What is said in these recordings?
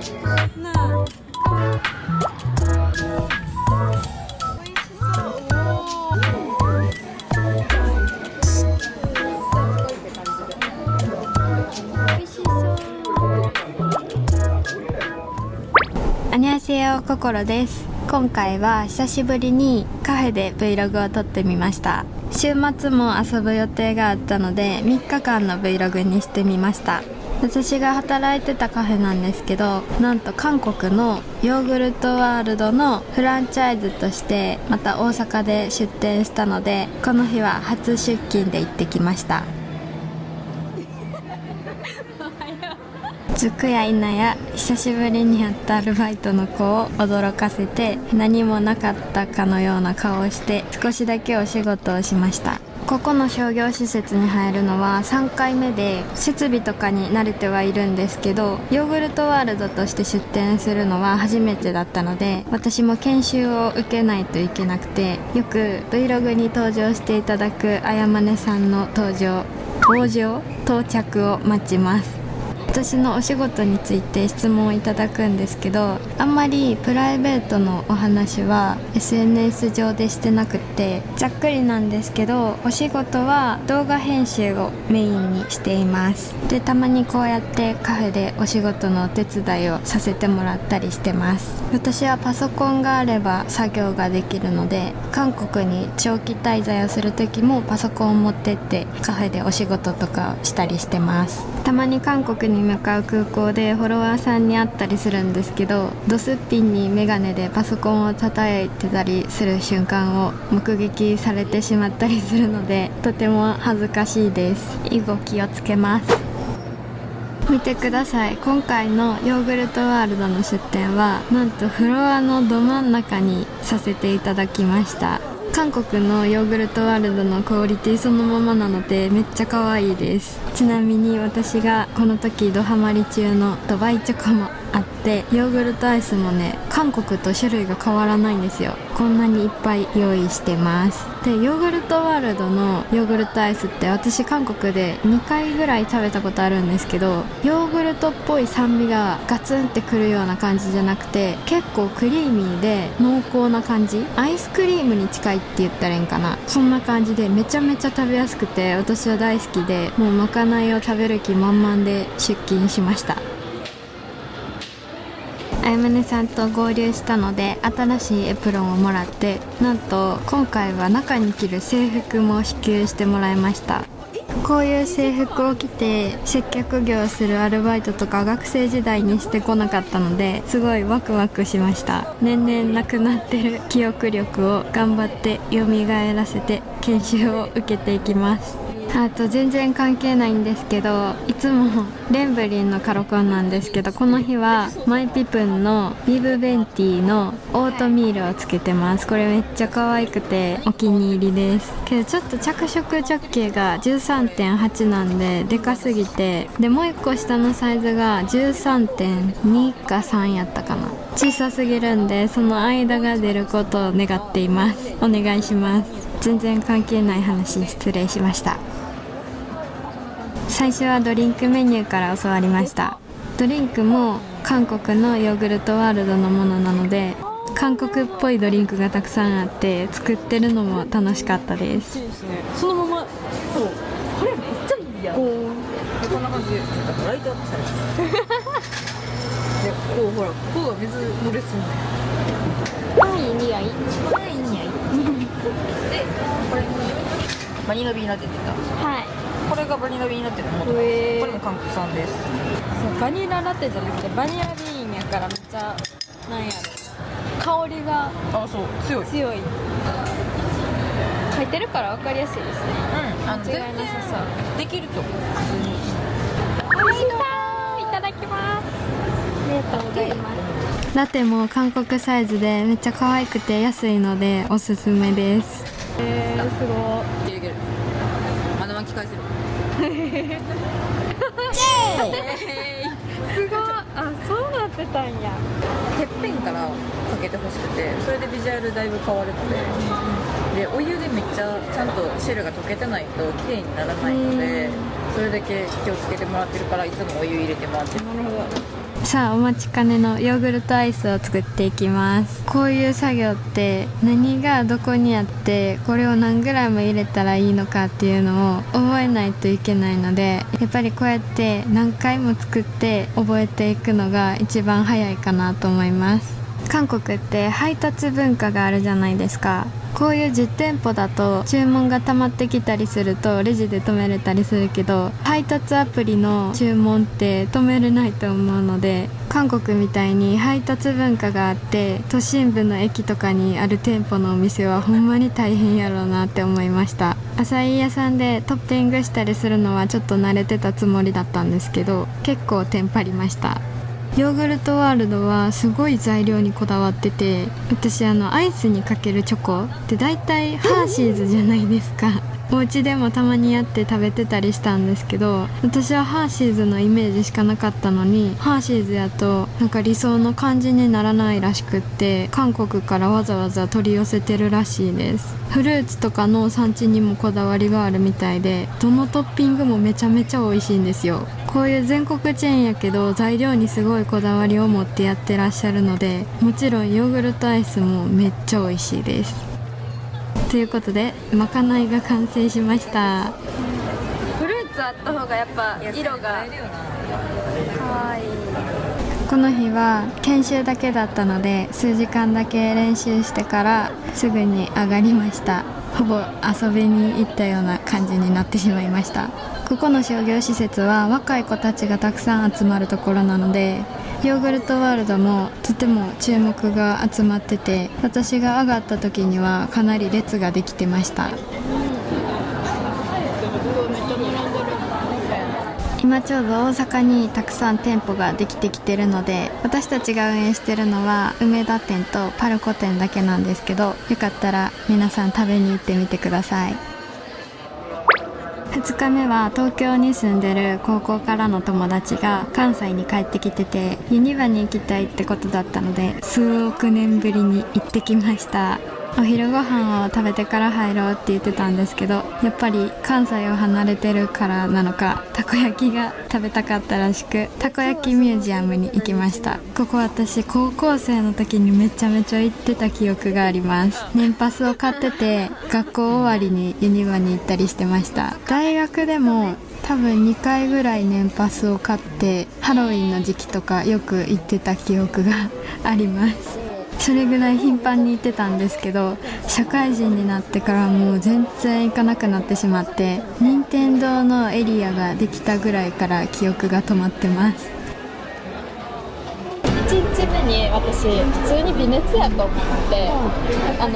なあ。こんにちは、ココロです。今回は久しぶりにカフェで Vlog を撮ってみました。週末も遊ぶ予定があったので3日間の Vlog にしてみました。私が働いてたカフェなんですけど、なんと韓国のヨーグルトワールドのフランチャイズとしてまた大阪で出店したので、この日は初出勤で行ってきました。着くや否や久しぶりに会ったアルバイトの子を驚かせて、何もなかったかのような顔をして少しだけお仕事をしました。ここの商業施設に入るのは3回目で、設備とかに慣れてはいるんですけど、ヨーグルトワールドとして出店するのは初めてだったので、私も研修を受けないといけなくて、よく Vlog に登場していただくあやまねさんの到着を待ちます。私のお仕事について質問をいただくんですけど、あんまりプライベートのお話は SNS 上でしてなくて、ざっくりなんですけど、お仕事は動画編集をメインにしています。で、たまにこうやってカフェでお仕事のお手伝いをさせてもらったりしてます。私はパソコンがあれば作業ができるので、韓国に長期滞在をする時もパソコンを持ってってカフェでお仕事とかをしたりしてます。たまに韓国に向かう空港でフォロワーさんに会ったりするんですけど、ドスッピンにメガネでパソコンを叩いてたりする瞬間を目撃されてしまったりするので、とても恥ずかしいです。以後気をつけます。見てください。今回のヨーグルトワールドの出店はなんとフロアのど真ん中にさせていただきました。韓国のヨーグルトワールドのクオリティそのままなのでめっちゃ可愛いです。ちなみに私がこの時ドハマり中のドバイチョコもあって、ヨーグルトアイスもね、韓国と種類が変わらないんですよ。こんなにいっぱい用意してます。で、ヨーグルトワールドのヨーグルトアイスって私韓国で2回ぐらい食べたことあるんですけど、ヨーグルトっぽい酸味がガツンってくるような感じじゃなくて、結構クリーミーで濃厚な感じ、アイスクリームに近いって言ったらいいんかな、そんな感じでめちゃめちゃ食べやすくて、私は大好きで、もうまかないを食べる気満々で出勤しました。あやまねさんと合流したので新しいエプロンをもらって、なんと今回は中に着る制服も支給してもらいました。こういう制服を着て接客業をするアルバイトとか学生時代にしてこなかったので、すごいワクワクしました。年々なくなってる記憶力を頑張って蘇らせて研修を受けていきます。あと全然関係ないんですけど、いつもレンブリンのカロコンなんですけど、この日はマイピプンのビブベンティーのオートミールをつけてます。これめっちゃ可愛くてお気に入りです。けどちょっと着色直径が 13.8 なんででかすぎて、でもう一個下のサイズが 13.2 か3やったかな、小さすぎるんで、その間が出ることを願っています。お願いします。全然関係ない話失礼しました。最初はドリンクメニューから教わりました。ドリンクも韓国のヨーグルトワールドのものなので、韓国っぽいドリンクがたくさんあって作ってるのも楽しかったです。そのまま、そう、これめっちゃいいやん。こんな感じでライトアップされてる。で、こうほら、ここが水漏れするのよ。いい匂い。いい匂い。で、これにバニラビーナって言ってた。はい。これがバニラビーナっていうのも、これも韓国産です。そう、バニララテじゃなくてバニラビーンやからめっちゃなんやろ、香りが強い。書いてるから分かりやすいですね。間違いなさそう。できると普通に。美味しそう。いただきます。ありがとうございます。ラテも韓国サイズでめっちゃ可愛くて安いのでおすすめです。すごい。いける。まだ巻き返せる。すごい。あ、そうなってたんや。てっぺんからかけてほしくて、それでビジュアルだいぶ変わるので、お湯でめっちゃちゃんとシェルが溶けてないと綺麗にならないので、それだけ気をつけてもらってるから、いつもお湯入れてもらってる。なるほど。さあお待ちかねのヨーグルトアイスを作っていきます。こういう作業って何がどこにあってこれを何グラム入れたらいいのかっていうのを覚えないといけないので、やっぱりこうやって何回も作って覚えていくのが一番早いかなと思います。韓国って配達文化があるじゃないですか。こういう実店舗だと注文が溜まってきたりするとレジで止めれたりするけど、配達アプリの注文って止めれないと思うので、韓国みたいに配達文化があって都心部の駅とかにある店舗のお店はほんまに大変やろうなって思いました。アサイー屋さんでトッピングしたりするのはちょっと慣れてたつもりだったんですけど、結構テンパりました。ヨーグルトワールドはすごい材料にこだわってて、私アイスにかけるチョコってだいたいハーシーズじゃないですか。お家でもたまにやって食べてたりしたんですけど、私はハーシーズのイメージしかなかったのに、ハーシーズやとなんか理想の感じにならないらしくって、韓国からわざわざ取り寄せてるらしいです。フルーツとかの産地にもこだわりがあるみたいで、どのトッピングもめちゃめちゃ美味しいんですよ。こういう全国チェーンやけど材料にすごいこだわりを持ってやってらっしゃるので、もちろんヨーグルトアイスもめっちゃ美味しいです。ということでまかないが完成しました。フルーツあった方がやっぱ色がかわいい。この日は研修だけだったので数時間だけ練習してからすぐに上がりました。ほぼ遊びに行ったような感じになってしまいました。ここの商業施設は若い子たちがたくさん集まるところなので、ヨーグルトワールドもとても注目が集まってて、私が上がった時にはかなり列ができてました。今ちょうど大阪にたくさん店舗ができてきてるので、私たちが運営してるのは梅田店とパルコ店だけなんですけど、よかったら皆さん食べに行ってみてください。2日目は東京に住んでる高校からの友達が関西に帰ってきてて、ユニバに行きたいってことだったので数億年ぶりに行ってきました。お昼ご飯を食べてから入ろうって言ってたんですけど、やっぱり関西を離れてるからなのかたこ焼きが食べたかったらしく、たこ焼きミュージアムに行きました。ここ私高校生の時にめちゃめちゃ行ってた記憶があります。年パスを買ってて学校終わりにユニバに行ったりしてました。大学でも多分2回ぐらい年パスを買ってハロウィンの時期とかよく行ってた記憶があります。それぐらい頻繁に行ってたんですけど、社会人になってからもう全然行かなくなってしまって、任天堂のエリアができたぐらいから記憶が止まってます。1日目に私普通に微熱やと思って、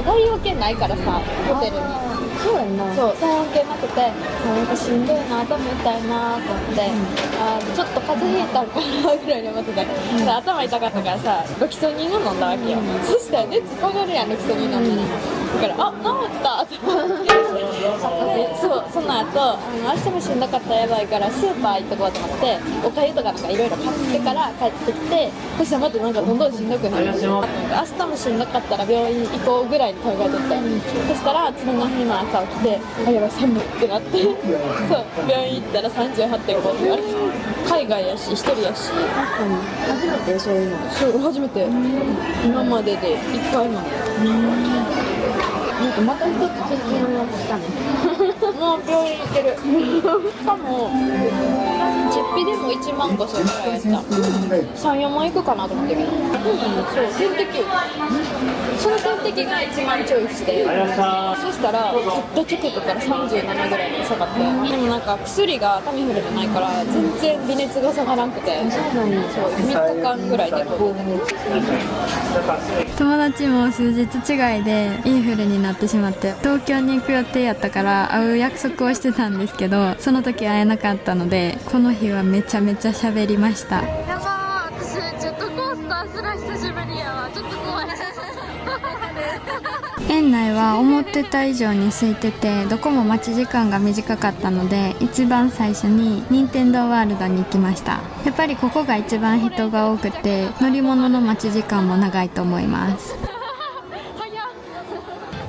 体温計ないからさ、ホテルに。そうやんな。そう、体温計なくて、なんかしんどいな、頭痛いなと思って、ちょっと風邪ひいたんかなぐらいに思ってて、で頭痛かったからさ、ロキソニンを飲んだわけよ。そしたら熱下がるやん、ロキソニン飲んだら。だから治ったと思ってそう、その後明日もしんどかったらやばいからスーパー行っとこうと思って、おかゆとかなんかいろいろ買ってから帰ってきて、そしたらまたなんかどんどんしんどくなる。明日もしんどかったら病院行こうぐらいに考えとって、そしたら次の日の朝起きて、あ、やばい寒いってなってそう、病院行ったら 38.5 って言われて、海外やし一人やし、確かに初めてそういうの。そう初めて、今までで1回まで。なんかまた一つ続きのしたねもう病院行ってるしかも実費でも1万5千円ぐらいやった。3、4万いくかなと思ってるけど、そう点滴、その点滴が1万ちょいして、そしたらドチョクとから37ぐらいに下がって、でもなんか薬がタミフルじゃないから全然微熱が下がらんくて、そう3日間ぐらいで友達も数日違いでインフルになってしまって、東京に行く予定やったから会う約束をしてたんですけど、その時会えなかったのでこの日はめちゃめちゃ喋りました。やばー、私ジェットコースターすら久しぶりやわ。ちょっと怖い園内は思ってた以上に空いてて、どこも待ち時間が短かったので一番最初に任天堂ワールドに行きました。やっぱりここが一番人が多くて乗り物の待ち時間も長いと思います。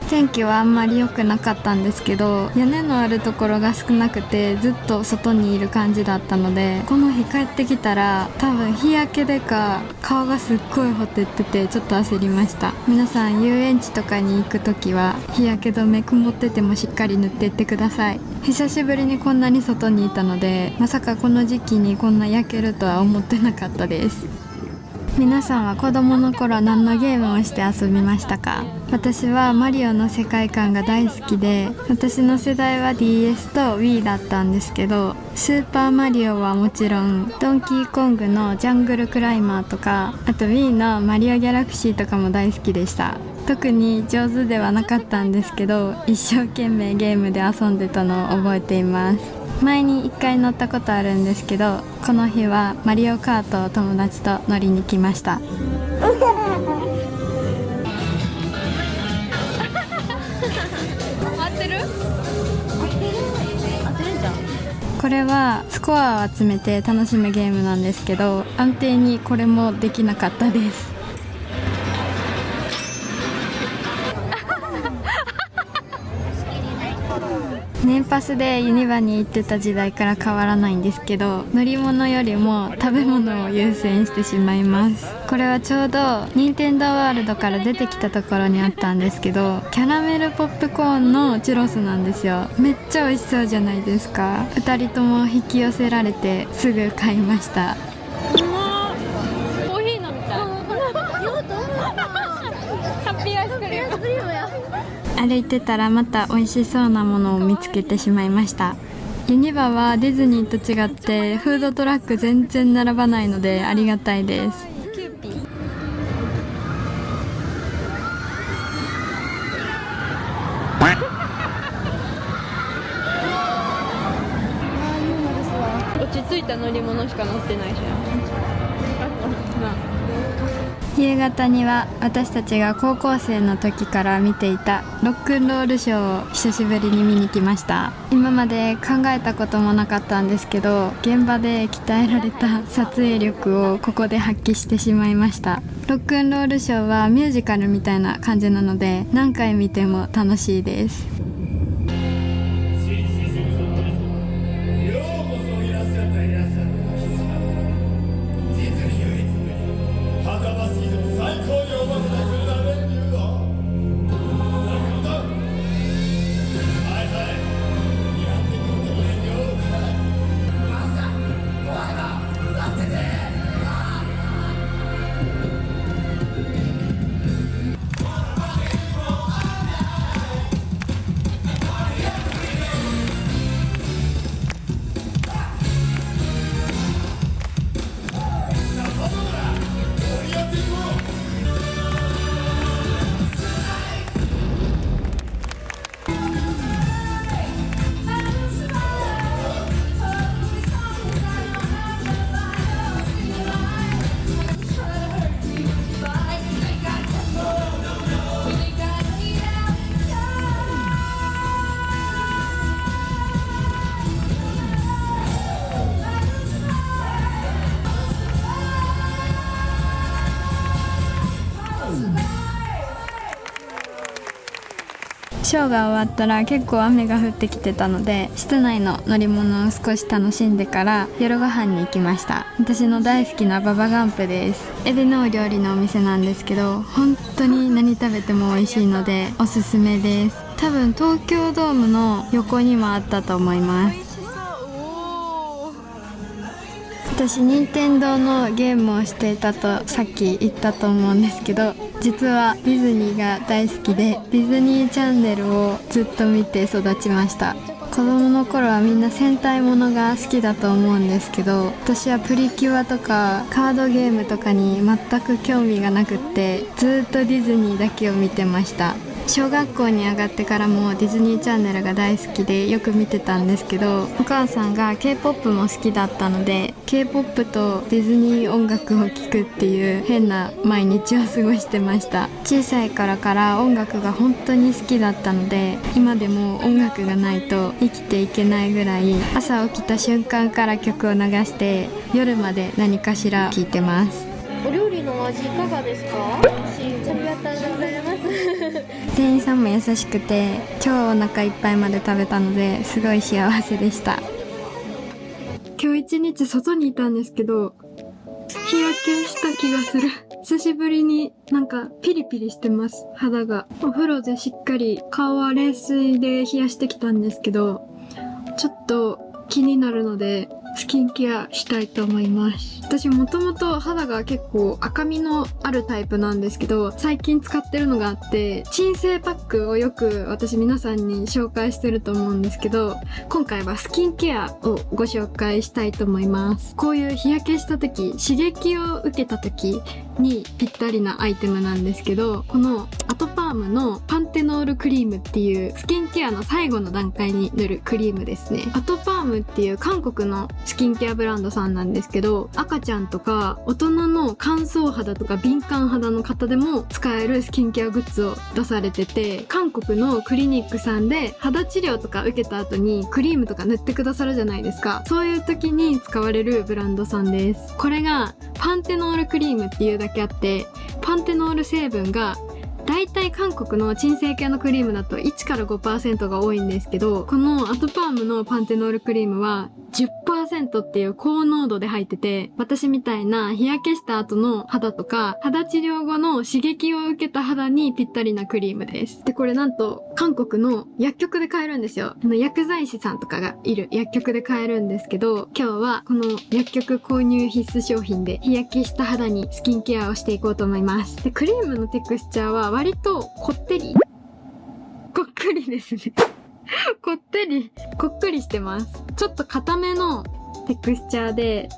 天気はあんまり良くなかったんですけど、屋根のあるところが少なくてずっと外にいる感じだったので、この日帰ってきたら多分日焼けでか顔がすっごいほてっててちょっと焦りました。皆さん遊園地とかに行くときは日焼け止め曇っててもしっかり塗っていってください。久しぶりにこんなに外にいたので、まさかこの時期にこんな焼けるとは思ってなかったです。皆さんは子供の頃何のゲームをして遊びましたか？私はマリオの世界観が大好きで、私の世代は DS と Wii だったんですけど、スーパーマリオはもちろんドンキーコングのジャングルクライマーとか、あと Wii のマリオギャラクシーとかも大好きでした。特に上手ではなかったんですけど、一生懸命ゲームで遊んでたのを覚えています。前に1回乗ったことあるんですけど、この日はマリオカートを友達と乗りに来ました。これはスコアを集めて楽しむゲームなんですけど、安定にこれもできなかったです。年パスでユニバに行ってた時代から変わらないんですけど、乗り物よりも食べ物を優先してしまいます。これはちょうど任天堂ワールドから出てきたところにあったんですけど、キャラメルポップコーンのチュロスなんですよ。めっちゃ美味しそうじゃないですか。2人とも引き寄せられてすぐ買いました。コーヒー飲みたい。ハッピーアイスクリームや。歩いてたらまた美味しそうなものを見つけてしまいました。ユニバはディズニーと違ってフードトラック全然並ばないのでありがたいです。キューピー。落ち着いた乗り物しか乗ってないじゃん。夕方には私たちが高校生の時から見ていたロックンロールショーを久しぶりに見に来ました。今まで考えたこともなかったんですけど、現場で鍛えられた撮影力をここで発揮してしまいました。ロックンロールショーはミュージカルみたいな感じなので、何回見ても楽しいです。ショーが終わったら結構雨が降ってきてたので、室内の乗り物を少し楽しんでから夜ご飯に行きました。私の大好きなババガンプです。エビのお料理のお店なんですけど、本当に何食べても美味しいのでおすすめです。多分東京ドームの横にもあったと思います。私任天堂のゲームをしていたとさっき言ったと思うんですけど、実はディズニーが大好きで、ディズニーチャンネルをずっと見て育ちました。子供の頃はみんな戦隊ものが好きだと思うんですけど、私はプリキュアとかカードゲームとかに全く興味がなくって、ずっとディズニーだけを見てました。小学校に上がってからもディズニーチャンネルが大好きでよく見てたんですけど、お母さんが K-POP も好きだったので K-POP とディズニー音楽を聴くっていう変な毎日を過ごしてました。小さい頃から音楽が本当に好きだったので、今でも音楽がないと生きていけないぐらい、朝起きた瞬間から曲を流して夜まで何かしら聴いてます。お料理の味いかがですか？美味しい。ありがとうございます。店員さんも優しくて超お腹いっぱいまで食べたのですごい幸せでした。今日一日外にいたんですけど日焼けした気がする。久しぶりになんかピリピリしてます、肌が。お風呂でしっかり顔は冷水で冷やしてきたんですけど、ちょっと気になるのでスキンケアしたいと思います。私もともと肌が結構赤みのあるタイプなんですけど、最近使ってるのがあって鎮静パックをよく私皆さんに紹介してると思うんですけど、今回はスキンケアをご紹介したいと思います。こういう日焼けした時、刺激を受けた時にぴったりなアイテムなんですけど、このアトパームのパンテノールクリームっていうスキンケアの最後の段階に塗るクリームですね。アトパームっていう韓国のスキンケアブランドさんなんですけど、赤ちゃんとか大人の乾燥肌とか敏感肌の方でも使えるスキンケアグッズを出されてて、韓国のクリニックさんで肌治療とか受けた後にクリームとか塗ってくださるじゃないですか。そういう時に使われるブランドさんです。これがパンテノールクリームっていうだけあって、パンテノール成分がだいたい韓国の鎮静系のクリームだと1から 5% が多いんですけど、このアトパームのパンテノールクリームは 10% っていう高濃度で入ってて、私みたいな日焼けした後の肌とか肌治療後の刺激を受けた肌にぴったりなクリームです。で、これなんと韓国の薬局で買えるんですよ。薬剤師さんとかがいる薬局で買えるんですけど、今日はこの薬局購入必須商品で日焼けした肌にスキンケアをしていこうと思います。で、クリームのテクスチャーは割とこってりこっくりですねこっくりしてます。ちょっと固めのテクスチャーで、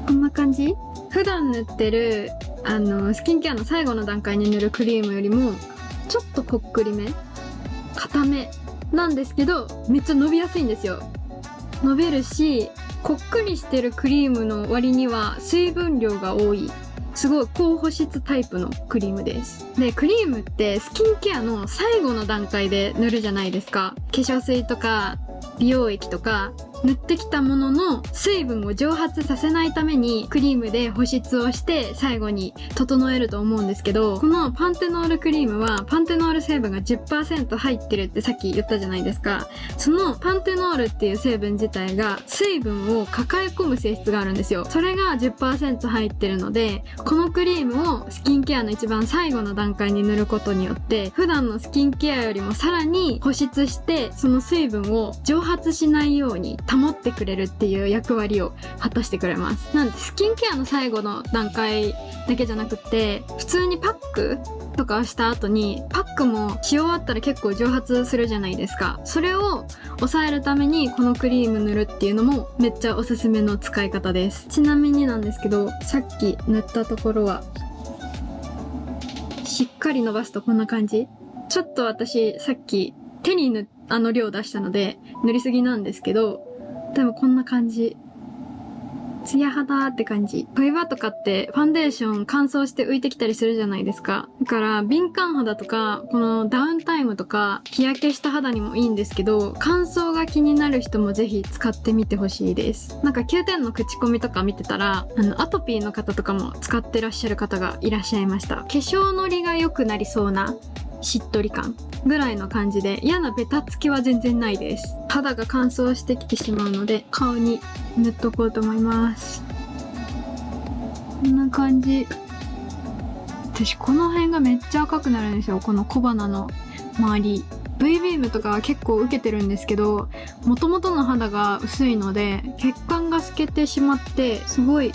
こんな感じ。普段塗ってるスキンケアの最後の段階に塗るクリームよりもちょっとこっくりめ、固めなんですけど、めっちゃ伸びやすいんですよ。伸びるし、こっくりしてるクリームの割には水分量が多い、すごい高保湿タイプのクリームです。で、クリームってスキンケアの最後の段階で塗るじゃないですか。化粧水とか美容液とか塗ってきたものの水分を蒸発させないためにクリームで保湿をして最後に整えると思うんですけど、このパンテノールクリームはパンテノール成分が 10% 入ってるってさっき言ったじゃないですか。そのパンテノールっていう成分自体が水分を抱え込む性質があるんですよ。それが 10% 入ってるので、このクリームをスキンケアの一番最後の段階に塗ることによって普段のスキンケアよりもさらに保湿して、その水分を蒸発しないように保ってくれるっていう役割を果たしてくれます。なんでスキンケアの最後の段階だけじゃなくって普通にパックとかをした後に、パックもし終わったら結構蒸発するじゃないですか。それを抑えるためにこのクリーム塗るっていうのもめっちゃおすすめの使い方です。ちなみになんですけど、さっき塗ったところはしっかり伸ばすとこんな感じ。ちょっと私さっき手に量出したので塗りすぎなんですけど、でもこんな感じ。ツヤ肌って感じ。冬場とかってファンデーション乾燥して浮いてきたりするじゃないですか。だから敏感肌とかこのダウンタイムとか日焼けした肌にもいいんですけど、乾燥が気になる人もぜひ使ってみてほしいです。なんか9点の口コミとか見てたらアトピーの方とかも使ってらっしゃる方がいらっしゃいました。化粧のりが良くなりそうなしっとり感ぐらいの感じで、嫌なベタつきは全然ないです。肌が乾燥してきてしまうので顔に塗っとこうと思います。こんな感じ。私この辺がめっちゃ赤くなるんですよ、この小鼻の周り。 V ビームとかは結構受けてるんですけど、元々の肌が薄いので血管が透けてしまってすごい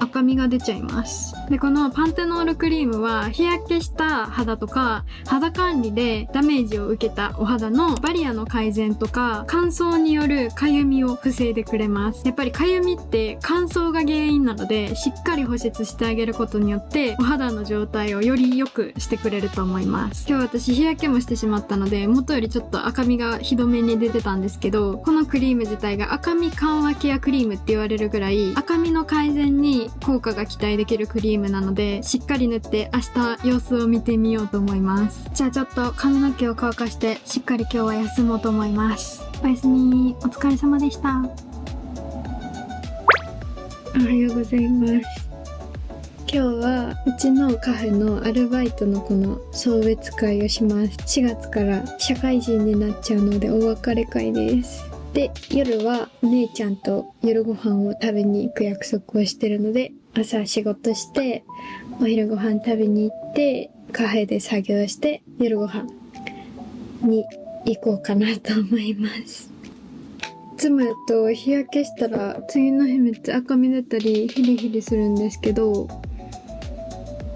赤みが出ちゃいます。で、このパンテノールクリームは日焼けした肌とか肌管理でダメージを受けたお肌のバリアの改善とか乾燥によるかゆみを防いでくれます。やっぱりかゆみって乾燥が原因なので、しっかり保湿してあげることによってお肌の状態をより良くしてくれると思います。今日私日焼けもしてしまったので元よりちょっと赤みがひどめに出てたんですけど、このクリーム自体が赤み緩和ケアクリームって言われるぐらい赤みの改善に効果が期待できるクリームなので、しっかり塗って明日様子を見てみようと思います。じゃあちょっと髪の毛を乾かしてしっかり今日は休もうと思います。おやすみ。お疲れ様でした。おはようございます。今日はうちのカフェのアルバイトの子の送別会をします。4月から社会人になっちゃうのでお別れ会です。で、夜はお姉ちゃんと夜ご飯を食べに行く約束をしてるので、朝仕事してお昼ご飯食べに行ってカフェで作業して夜ご飯に行こうかなと思います。いつもやと日焼けしたら次の日めっちゃ赤み出たりヒリヒリするんですけど、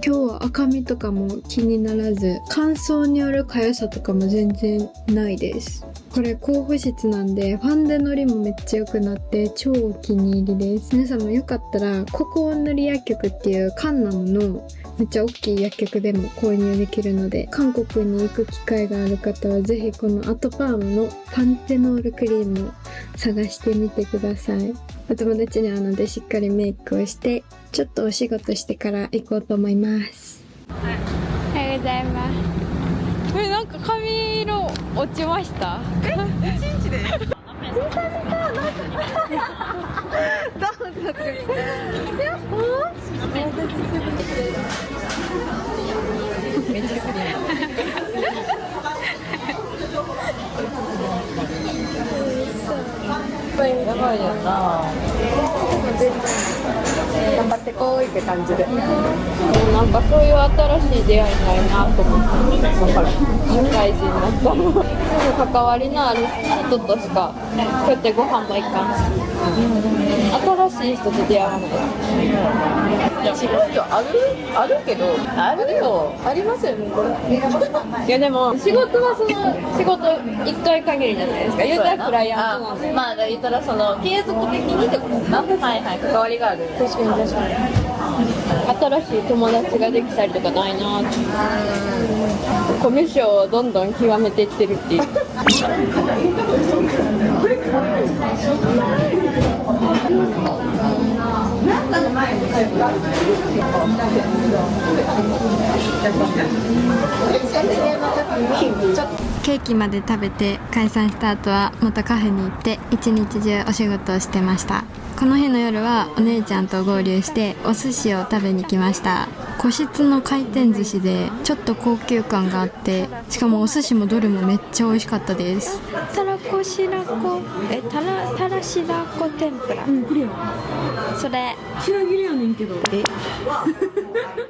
今日は赤みとかも気にならず、乾燥による痒さとかも全然ないです。これ高保湿なんでファンデのりもめっちゃ良くなって超お気に入りです。皆さんもよかったらココ塗り薬局っていうカンナムのめっちゃ大きい薬局でも購入できるので、韓国に行く機会がある方はぜひこのアトパームのパンテノールクリームを探してみてください。お友達に会うのでしっかりメイクをしてちょっとお仕事してから行こうと思います。おはようございます。これなんか髪色落ちました？1日でめっちゃ好きやばいよな。頑張ってこいって感じで。なんかそういう新しい出会いないなと思って。社会人になったの。すぐ関わりのある人としかこうやってご飯も行かんし、新しい人と出会わない。仕事あるけど、あるよ。ありますよね。いやでも仕事はその仕事1回限りじゃないですか。言うたらクライアントなんで。まあ言ったらその継続的にってことですな。はいはい、関わりがある。確かに確かに。新しい友達ができたりとかないなって。コミュ障をどんどん極めていってるっていう。ケーキまで食べて解散した後はまたカフェに行って一日中お仕事をしてました。この日の夜はお姉ちゃんと合流してお寿司を食べに来ました。個室の回転寿司でちょっと高級感があって、しかもお寿司もどれもめっちゃ美味しかったです。たらこ白子たら白子天ぷら。これそれ白切りやねんけど。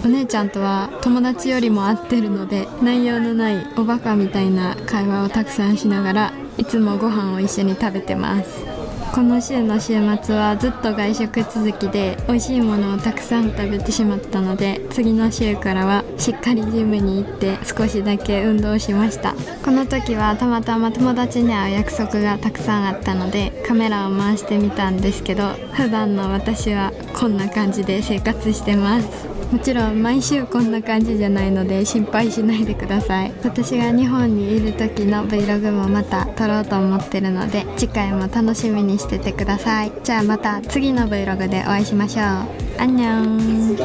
お姉ちゃんとは友達よりも会ってるので、内容のないおバカみたいな会話をたくさんしながらいつもご飯を一緒に食べてます。この週の週末はずっと外食続きで美味しいものをたくさん食べてしまったので、次の週からはしっかりジムに行って少しだけ運動しました。この時はたまたま友達に会う約束がたくさんあったのでカメラを回してみたんですけど、普段の私はこんな感じで生活してます。もちろん毎週こんな感じじゃないので心配しないでください。私が日本にいる時の Vlog もまた撮ろうと思ってるので次回も楽しみにしててください。じゃあまた次の Vlog でお会いしましょう。アンニョン。